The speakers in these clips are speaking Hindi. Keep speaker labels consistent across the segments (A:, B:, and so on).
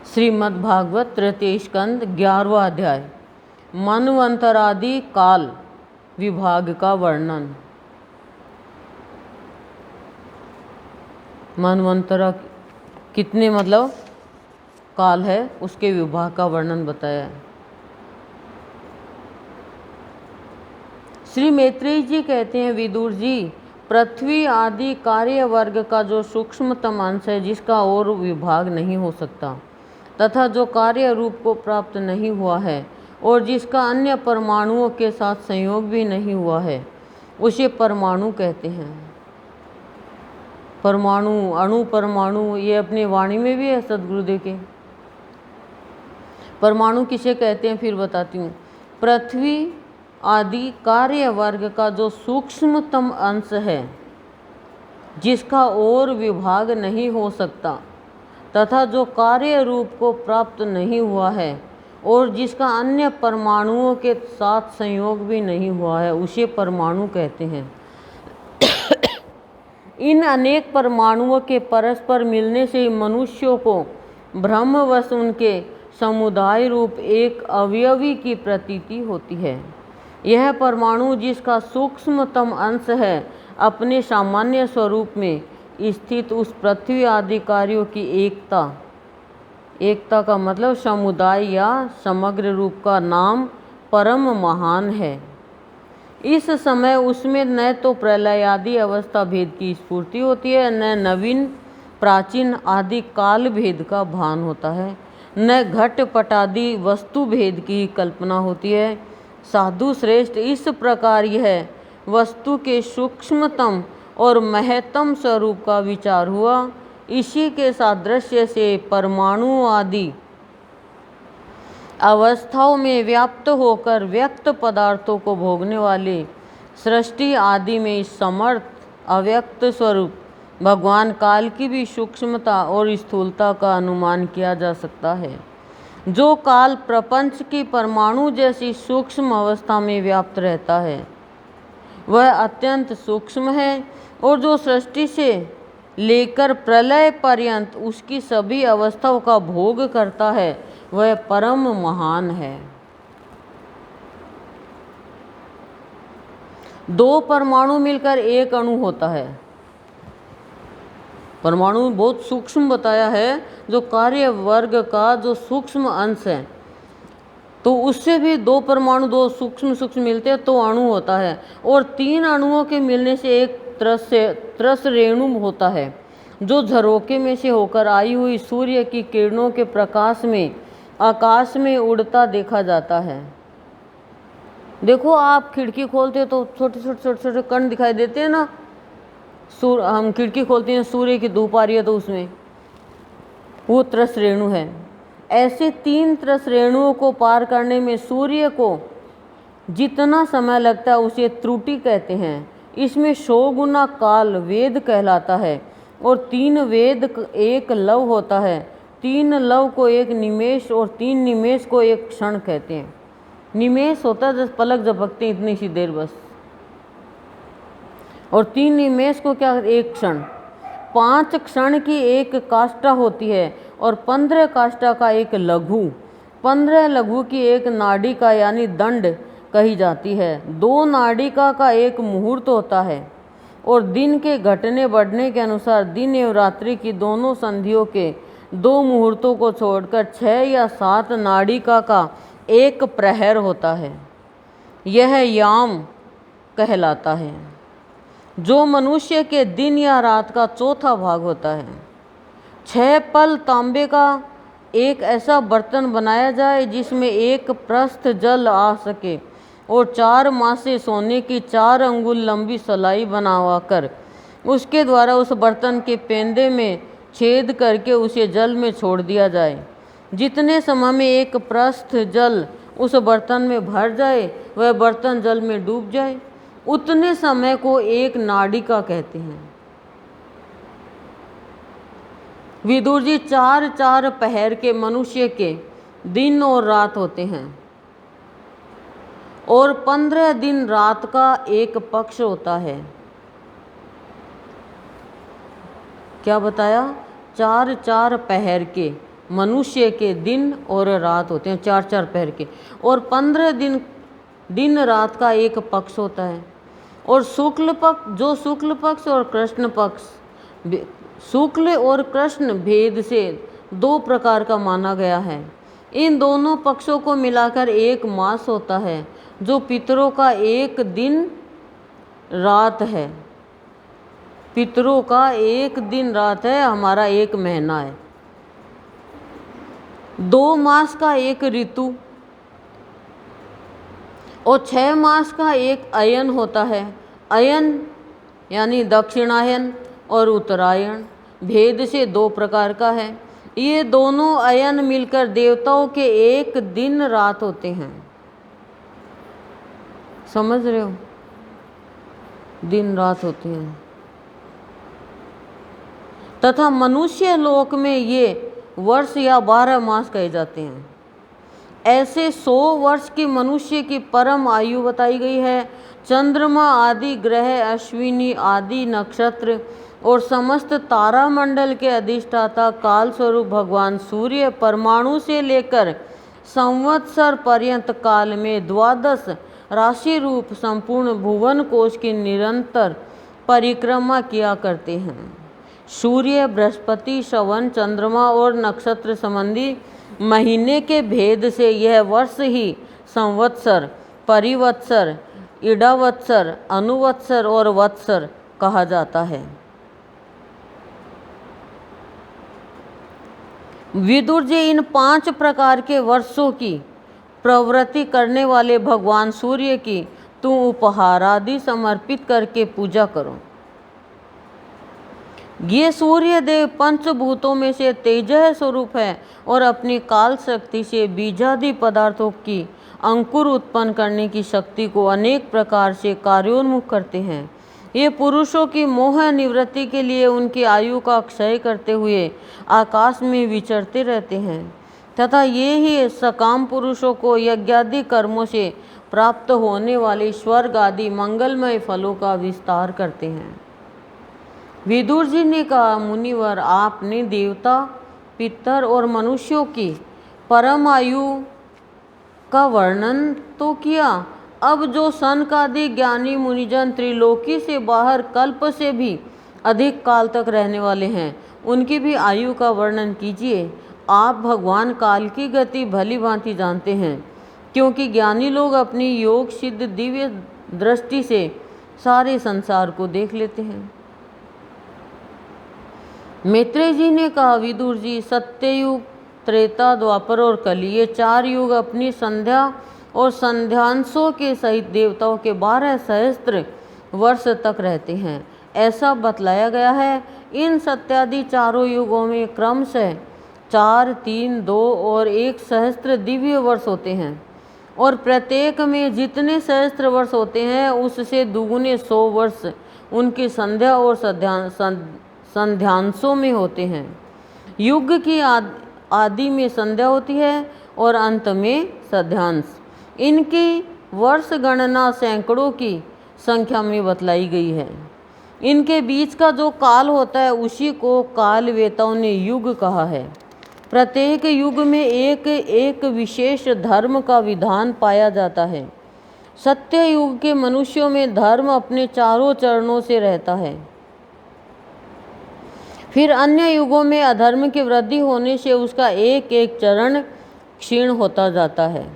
A: श्रीमद्भागवत तृतीय स्कंद 11वां अध्याय मनवंतरादि काल विभाग का वर्णन। मनवंतरा कितने मतलब काल है उसके विभाग का वर्णन बताया है। श्री मैत्रेय जी कहते हैं, विदुर जी, पृथ्वी आदि कार्य वर्ग का जो सूक्ष्मतम अंश है, जिसका और विभाग नहीं हो सकता तथा जो कार्य रूप को प्राप्त नहीं हुआ है और जिसका अन्य परमाणुओं के साथ संयोग भी नहीं हुआ है, उसे परमाणु कहते हैं। परमाणु, अणु, परमाणु, ये अपनी वाणी में भी है सदगुरुदेव के। परमाणु किसे कहते हैं फिर बताती हूँ। पृथ्वी आदि कार्य वर्ग का जो सूक्ष्मतम अंश है, जिसका और विभाग नहीं हो सकता तथा जो कार्य रूप को प्राप्त नहीं हुआ है और जिसका अन्य परमाणुओं के साथ संयोग भी नहीं हुआ है, उसे परमाणु कहते हैं। इन अनेक परमाणुओं के परस्पर मिलने से ही मनुष्यों को ब्रह्मवश उनके समुदाय रूप एक अवयवी की प्रतीति होती है। यह परमाणु, जिसका सूक्ष्मतम अंश है, अपने सामान्य स्वरूप में स्थित उस पृथ्वी आदि कार्यों की एकता का मतलब समुदाय या समग्र रूप का नाम परम महान है। इस समय उसमें न तो प्रलय आदि अवस्था भेद की स्फूर्ति होती है, न नवीन प्राचीन आदि काल भेद का भान होता है, न घट पटादि वस्तु भेद की कल्पना होती है। साधु श्रेष्ठ, इस प्रकार यह वस्तु के सूक्ष्मतम और महत्तम स्वरूप का विचार हुआ। इसी के सादृश्य से परमाणु आदि अवस्थाओं में व्याप्त होकर व्यक्त पदार्थों को भोगने वाले सृष्टि आदि में समर्थ अव्यक्त स्वरूप भगवान काल की भी सूक्ष्मता और स्थूलता का अनुमान किया जा सकता है। जो काल प्रपंच की परमाणु जैसी सूक्ष्म अवस्था में व्याप्त रहता है, वह अत्यंत सूक्ष्म है, और जो सृष्टि से लेकर प्रलय पर्यंत उसकी सभी अवस्थाओं का भोग करता है, वह परम महान है। दो परमाणु मिलकर एक अणु होता है। परमाणु बहुत सूक्ष्म बताया है, जो कार्य वर्ग का जो सूक्ष्म अंश है, तो उससे भी दो परमाणु दो सूक्ष्म मिलते हैं तो अणु होता है। और तीन अणुओं के मिलने से एक त्रस रेणु होता है, जो झरोके में से होकर आई हुई सूर्य की किरणों के प्रकाश में आकाश में उड़ता देखा जाता है। देखो, आप खिड़की खोलते हो तो छोटे कण दिखाई देते हैं ना। हम खिड़की खोलते हैं, सूर्य की धूप आ रही है तो उसमें वो त्रस रेणु है। ऐसे तीन त्रस रेणुओं को पार करने में सूर्य को जितना समय लगता है, उसे त्रुटि कहते हैं। इसमें 100 गुना काल वेद कहलाता है, और 3 वेद एक लव होता है। 3 लव को एक निमेष और 3 निमेष को एक क्षण कहते हैं। निमेष होता है जब पलक झपकते हैं इतनी सी देर बस, और 3 निमेष को क्या, एक क्षण। 5 क्षण की एक काष्ठा होती है और 15 काष्ठा का एक लघु। 15 लघु की एक नाडिका यानी दंड कही जाती है। 2 नाडिका का एक मुहूर्त होता है, और दिन के घटने बढ़ने के अनुसार दिन एवं रात्रि की दोनों संधियों के 2 मुहूर्तों को छोड़कर 6 या 7 नाडिका का एक प्रहर होता है। यह याम कहलाता है, जो मनुष्य के दिन या रात का चौथा भाग होता है। 6 पल तांबे का एक ऐसा बर्तन बनाया जाए जिसमें एक प्रस्थ जल आ सके, और 4 मासे सोने की 4 अंगुल लंबी सलाई बनवा कर उसके द्वारा उस बर्तन के पेंदे में छेद करके उसे जल में छोड़ दिया जाए। जितने समय में एक प्रस्थ जल उस बर्तन में भर जाए, वह बर्तन जल में डूब जाए, उतने समय को एक नाडिका कहते हैं। विदुर जी, 4 पहर के मनुष्य के दिन और रात होते हैं, और 15 दिन रात का एक पक्ष होता है। क्या बताया? 4 पहर के मनुष्य के दिन और रात होते हैं, 4-4 पहर के, और 15 दिन रात का एक पक्ष होता है। और शुक्ल पक्ष, जो शुक्ल पक्ष और कृष्ण पक्ष, शुक्ल और कृष्ण भेद से 2 प्रकार का माना गया है। इन दोनों पक्षों को मिलाकर एक मास होता है, जो पितरों का एक दिन रात है। पितरों का एक दिन रात है, हमारा एक महीना है। 2 मास का एक ऋतु और 6 मास का एक अयन होता है। अयन यानी दक्षिणायन और उत्तरायण भेद से 2 प्रकार का है। ये दोनों अयन मिलकर देवताओं के एक दिन रात होते हैं। समझ रहे हो? दिन रात होते हैं। तथा मनुष्य लोक में ये वर्ष या 12 मास कहे जाते हैं। ऐसे 100 वर्ष की मनुष्य की परम आयु बताई गई है। चंद्रमा आदि ग्रह, अश्विनी आदि नक्षत्र और समस्त तारामंडल के अधिष्ठाता काल स्वरूप भगवान सूर्य परमाणु से लेकर संवत्सर पर्यंत काल में 12 राशि रूप संपूर्ण भुवन कोश की निरंतर परिक्रमा किया करते हैं। सूर्य, बृहस्पति, श्रवण, चंद्रमा और नक्षत्र संबंधी महीने के भेद से यह वर्ष ही संवत्सर, परिवत्सर, इडावत्सर, अनुवत्सर और वत्सर कहा जाता है। विदुर जी, इन 5 प्रकार के वर्षों की प्रवृत्ति करने वाले भगवान सूर्य की तुम उपहार आदि समर्पित करके पूजा करो। ये सूर्य देव पंचभूतों में से तेजः स्वरूप है और अपनी काल शक्ति से बीजादि पदार्थों की अंकुर उत्पन्न करने की शक्ति को अनेक प्रकार से कार्योन्मुख करते हैं। ये पुरुषों की मोह निवृत्ति के लिए उनकी आयु का क्षय करते हुए आकाश में विचरते रहते हैं तथा ये ही सकाम पुरुषों को यज्ञादि कर्मों से प्राप्त होने वाले स्वर्ग आदि मंगलमय फलों का विस्तार करते हैं। विदुर जी ने कहा, मुनिवर, आपने देवता, पितर और मनुष्यों की परम आयु का वर्णन तो किया, अब जो सनकादि ज्ञानी मुनिजन त्रिलोकी से बाहर कल्प से भी अधिक काल तक रहने वाले हैं, उनकी भी आयु का वर्णन कीजिए। आप भगवान काल की गति भली भांति जानते हैं, क्योंकि ज्ञानी लोग अपनी योग सिद्ध दिव्य दृष्टि से सारे संसार को देख लेते हैं। मैत्रेय जी ने कहा, विदुर जी, सत्ययुग, त्रेता, द्वापर और कली, ये 4 युग अपनी संध्या और संध्यांशों के सहित देवताओं के 12 सहस्त्र वर्ष तक रहते हैं, ऐसा बतलाया गया है। इन सत्यादि 4 युगों में क्रमशः 4, 3, 2 और 1 सहस्त्र दिव्य वर्ष होते हैं और प्रत्येक में जितने सहस्त्र वर्ष होते हैं उससे दुगुने 100 वर्ष उनकी संध्या और संध्यांशों में होते हैं। युग की आदि में संध्या होती है और अंत में संध्यांश। इनकी वर्ष गणना सैकड़ों की संख्या में बतलाई गई है। इनके बीच का जो काल होता है उसी को काल वेताओं ने युग कहा है। प्रत्येक युग में एक एक विशेष धर्म का विधान पाया जाता है। सत्य युग के मनुष्यों में धर्म अपने चारों चरणों से रहता है। फिर अन्य युगों में अधर्म की वृद्धि होने से उसका एक एक चरण क्षीण होता जाता है।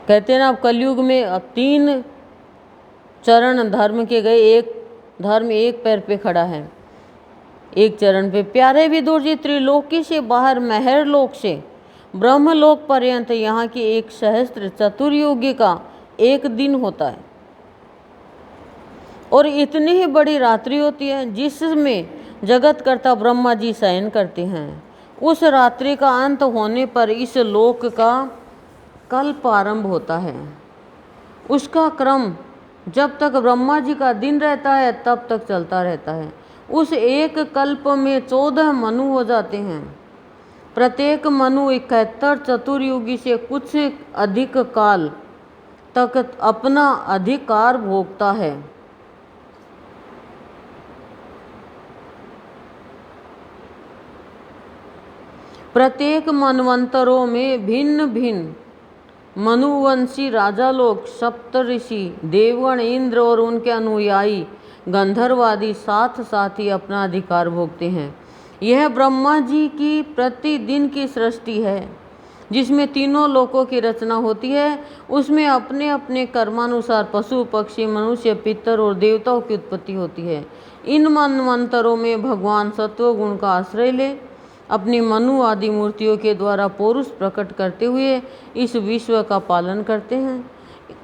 A: कहते हैं ना, अब कलयुग में अब 3 चरण धर्म के गए, एक धर्म एक पैर पे खड़ा है, एक चरण पे। प्यारे विदुर जी, त्रिलोकी से बाहर महर लोक से ब्रह्मलोक पर्यंत यहाँ की 1 सहस्त्र चतुर्युगी का एक दिन होता है और इतनी ही बड़ी रात्रि होती है जिसमें जगत कर्ता ब्रह्मा जी शयन करते हैं। उस रात्रि का अंत होने पर इस लोक का कल्प आरंभ होता है। उसका क्रम जब तक ब्रह्मा जी का दिन रहता है तब तक चलता रहता है। उस एक कल्प में 14 मनु हो जाते हैं। प्रत्येक मनु 71 चतुर्युगी से कुछ अधिक काल तक अपना अधिकार भोगता है। प्रत्येक मनवंतरों में भिन्न भिन्न मनुवंशी राजा लोग, सप्तऋषि, देवगण, इंद्र और उनके अनुयायी गंधर्व आदि साथ साथ ही अपना अधिकार भोगते हैं। यह ब्रह्मा जी की प्रतिदिन की सृष्टि है जिसमें तीनों लोकों की रचना होती है। उसमें अपने अपने कर्मानुसार पशु, पक्षी, मनुष्य, पितर और देवताओं की उत्पत्ति होती है। इन मनवंतरों में भगवान सत्व गुण का आश्रय ले अपनी मनु आदि मूर्तियों के द्वारा पौरुष प्रकट करते हुए इस विश्व का पालन करते हैं।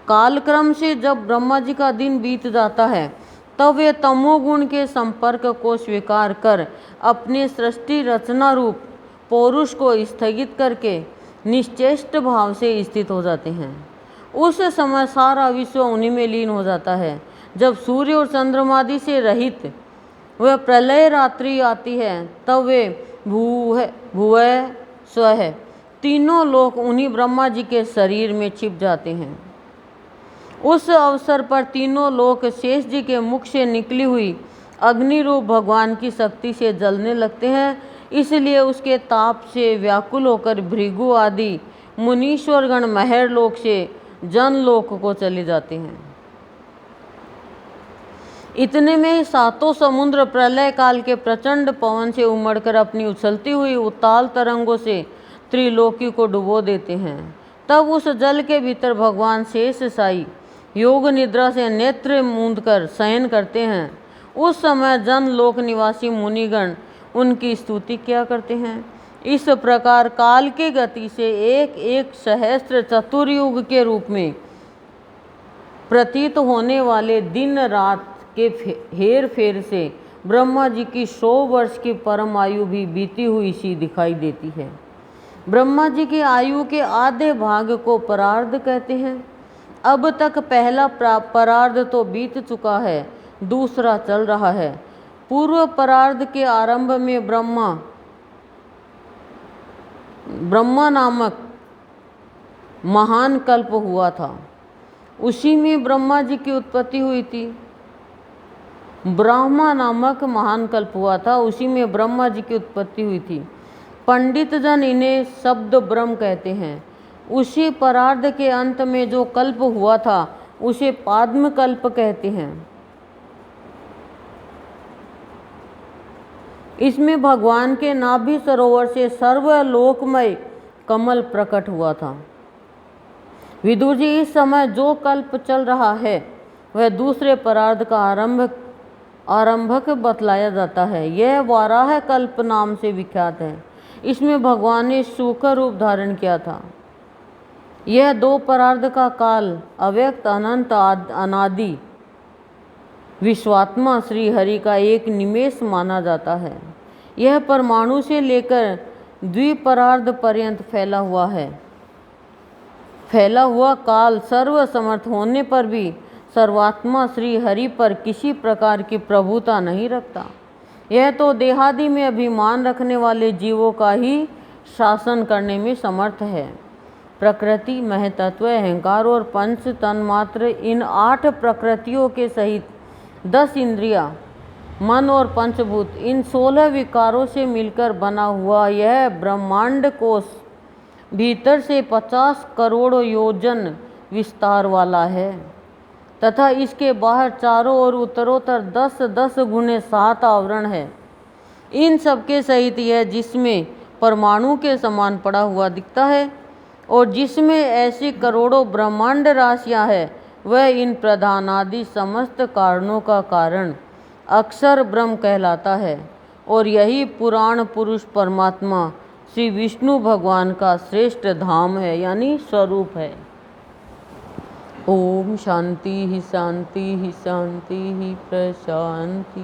A: कालक्रम से जब ब्रह्मा जी का दिन बीत जाता है तब वे तमोगुण के संपर्क को स्वीकार कर अपने सृष्टि रचना रूप पौरुष को स्थगित करके निश्चेष्ट भाव से स्थित हो जाते हैं। उस समय सारा विश्व उन्हीं में लीन हो जाता है। जब सूर्य और चंद्रमादि से रहित वह प्रलय रात्रि आती है तब वे भुवः स्वः तीनों लोक उन्हीं ब्रह्मा जी के शरीर में छिप जाते हैं। उस अवसर पर तीनों लोक शेष जी के मुख से निकली हुई अग्नि रूप भगवान की शक्ति से जलने लगते हैं। इसलिए उसके ताप से व्याकुल होकर भृगु आदि मुनीश्वरगण महर लोक से जन लोक को चले जाते हैं। इतने में ही सातों समुद्र प्रलय काल के प्रचंड पवन से उमड़कर अपनी उछलती हुई उताल तरंगों से त्रिलोकी को डुबो देते हैं। तब उस जल के भीतर भगवान शेष साई योग निद्रा से नेत्र मूंदकर शयन करते हैं। उस समय जन लोक निवासी मुनिगण उनकी स्तुति किया करते हैं। इस प्रकार काल की गति से एक एक सहस्त्र चतुर्युग के रूप में प्रतीत होने वाले दिन रात के हेर फेर से ब्रह्मा जी की 100 वर्ष की परम आयु भी बीती हुई सी दिखाई देती है। ब्रह्मा जी की आयु के आधे भाग को परार्ध कहते हैं। अब तक पहला परार्ध तो बीत चुका है, दूसरा चल रहा है। पूर्व परार्ध के आरंभ में ब्रह्मा नामक महान कल्प हुआ था। उसी में ब्रह्मा जी की उत्पत्ति हुई थी। ब्रह्मा नामक महान कल्प हुआ था, उसी में ब्रह्मा जी की उत्पत्ति हुई थी। पंडित जन इन्हें शब्द ब्रह्म कहते हैं। उसी परार्ध के अंत में जो कल्प हुआ था उसे पाद्म कल्प कहते हैं। इसमें भगवान के नाभि सरोवर से सर्वलोकमय कमल प्रकट हुआ था। विदुर जी, इस समय जो कल्प चल रहा है वह दूसरे परार्ध का आरंभक बतलाया जाता है। यह वाराह कल्प नाम से विख्यात है। इसमें भगवान ने सूक्ष्म रूप धारण किया था। यह 2 परार्ध का काल अव्यक्त, अनंत, अनादि विश्वात्मा श्री हरि का एक निमेष माना जाता है। यह परमाणु से लेकर द्विपरार्ध पर्यंत फैला हुआ है। फैला हुआ काल सर्वसमर्थ होने पर भी सर्वात्मा श्री हरि पर किसी प्रकार की प्रभुता नहीं रखता। यह तो देहादि में अभिमान रखने वाले जीवों का ही शासन करने में समर्थ है। प्रकृति, महतत्व, अहंकार और पंच तन्मात्र, इन 8 प्रकृतियों के सहित 10 इंद्रियां, मन और पंचभूत, इन 16 विकारों से मिलकर बना हुआ यह ब्रह्मांड कोश भीतर से 50 करोड़ योजन विस्तार वाला है तथा इसके बाहर चारों ओर उत्तरोत्तर 10-10 गुणे 7 आवरण है। इन सबके सहित यह जिसमें परमाणु के समान पड़ा हुआ दिखता है और जिसमें ऐसी करोड़ों ब्रह्मांड राशियां हैं, वह इन प्रधान आदि समस्त कारणों का कारण अक्षर ब्रह्म कहलाता है। और यही पुराण पुरुष परमात्मा श्री विष्णु भगवान का श्रेष्ठ धाम है, यानी स्वरूप है। ओम शांति ही शांति ही शांति ही प्रशांति।